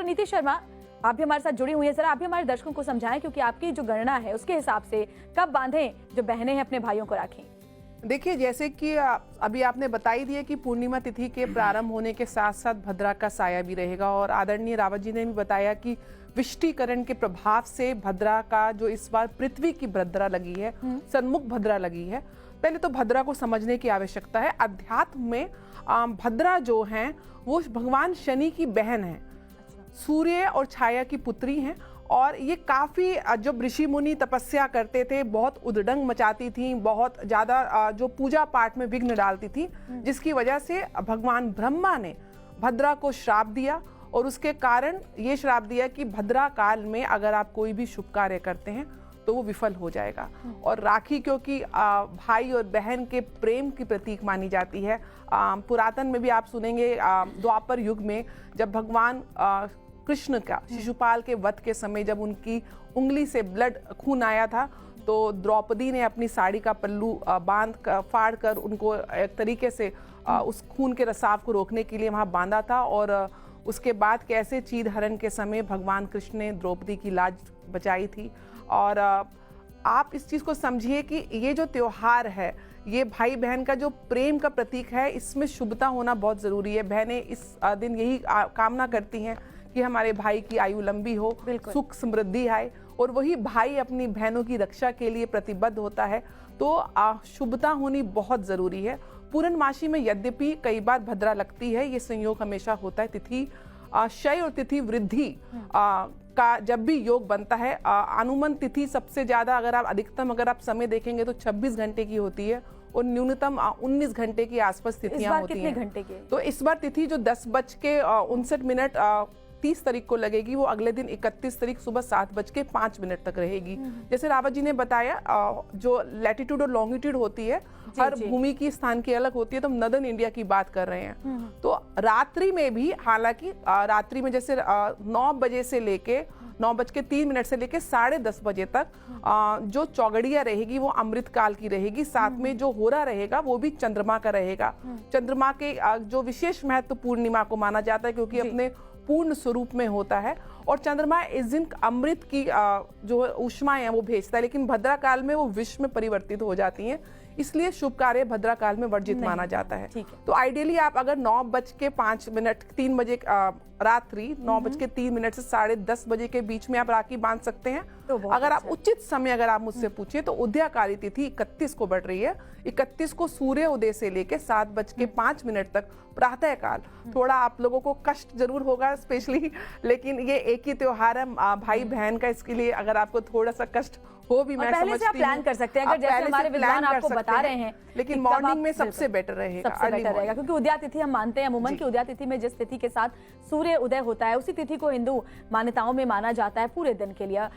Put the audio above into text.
Doctor नीति शर्मा, आप भी हमारे साथ जुड़ी हुई हैं, जरा आप भी हमारे दर्शकों को समझाएं, क्योंकि आपकी जो गणना है उसके हिसाब से कब बांधें जो बहनें हैं अपने भाइयों को राखें। देखिए, जैसे कि अभी आपने बताई दिया कि पूर्णिमा तिथि के प्रारंभ होने के साथ साथ भद्रा का साया भी रहेगा, और आदरणीय रावत जी ने भी बताया कि विष्टिकरण के प्रभाव से भद्रा का जो इस बार पृथ्वी की भद्रा लगी है, सन्मुख भद्रा लगी है। पहले तो भद्रा को समझने की आवश्यकता है। अध्यात्म में भद्रा जो है वो भगवान शनि की बहन है, सूर्य और छाया की पुत्री हैं, और ये काफ़ी जो ऋषि मुनि तपस्या करते थे, बहुत उद्दंड मचाती थी, बहुत ज़्यादा जो पूजा पाठ में विघ्न डालती थी, जिसकी वजह से भगवान ब्रह्मा ने भद्रा को श्राप दिया, और उसके कारण ये श्राप दिया कि भद्रा काल में अगर आप कोई भी शुभ कार्य करते हैं तो वो विफल हो जाएगा। और राखी क्योंकि भाई और बहन के प्रेम की प्रतीक मानी जाती है। पुरातन में भी आप सुनेंगे, द्वापर युग में जब भगवान कृष्ण का शिशुपाल के वध के समय जब उनकी उंगली से खून आया था, तो द्रौपदी ने अपनी साड़ी का पल्लू फाड़ कर उनको एक तरीके से उस खून के रसाव को रोकने के लिए वहाँ बांधा था। और उसके बाद कैसे चीर हरण के समय भगवान कृष्ण ने द्रौपदी की लाज बचाई थी। और आप इस चीज़ को समझिए कि ये जो त्योहार है, ये भाई बहन का जो प्रेम का प्रतीक है, इसमें शुभता होना बहुत ज़रूरी है। बहनें इस दिन यही कामना करती हैं कि हमारे भाई की आयु लंबी हो, सुख समृद्धि आए, और वही भाई अपनी बहनों की रक्षा के लिए प्रतिबद्ध होता है। तो शुभता होनी बहुत ज़रूरी है। पूर्णमासी में यद्यपि कई बार भद्रा लगती है, ये संयोग हमेशा होता है। तिथि क्षय और तिथि वृद्धि का जब भी योग बनता है, अनुमान तिथि सबसे ज़्यादा अधिकतम अगर आप समय देखेंगे तो 26 घंटे की होती है, और न्यूनतम 19 घंटे की आसपास तिथियां होती हैं। कितने घंटे की? तो इस बार तिथि जो 10:59 30 तारीख को लगेगी, वो अगले दिन 31 तारीख सुबह 7:05 तक रहेगी। जैसे रावत जी ने बताया, जो लैटिट्यूड और लॉन्गिट्यूड होती है, हर भूमि की स्थान की अलग होती है, तो हम नदर्न इंडिया की बात कर रहे हैं। तो रात्रि में भी, हालांकि रात्रि में जैसे 9:03 से लेके 10:30 बजे तक जो चौगड़िया रहेगी वो अमृत काल की रहेगी। साथ में जो होरा रहेगा वो भी चंद्रमा का रहेगा। चंद्रमा के जो विशेष महत्व पूर्णिमा को माना जाता है, क्योंकि अपने पूर्ण स्वरूप में होता है, और चंद्रमा इस दिन अमृत की जो ऊष्माएं हैं वो भेजता है, लेकिन भद्रा काल में वो विष में परिवर्तित हो जाती हैं, इसलिए शुभ कार्य भद्रा काल में वर्जित माना जाता है। तो आइडियली आप अगर 9:05 3 बजे रात्रि 9:03 से 10:30 बजे के बीच में आप राखी बांध सकते हैं। तो अगर आप उचित समय अगर आप मुझसे पूछे तो उदयाकारी तिथि 31 को बढ़ रही है। 31 को सूर्य उदय से लेके 7:05 तक प्रातः काल। थोड़ा आप लोगों को कष्ट जरूर होगा स्पेशली, लेकिन ये एक ही त्योहार है भाई बहन का, इसके लिए अगर आपको थोड़ा सा कष्ट हो भी, मैं पहले से आप प्लान कर सकते हैं, अगर जैसे हमारे विद्वान आपको बता रहे हैं, लेकिन मॉर्निंग में सबसे बेटर रहेगा, क्योंकि उदया तिथि हम मानते हैं अमूमन की उदया तिथि में जिस तिथि के साथ सूर्य उदय होता है उसी तिथि को हिंदू मान्यताओं में माना जाता है पूरे दिन के लिए।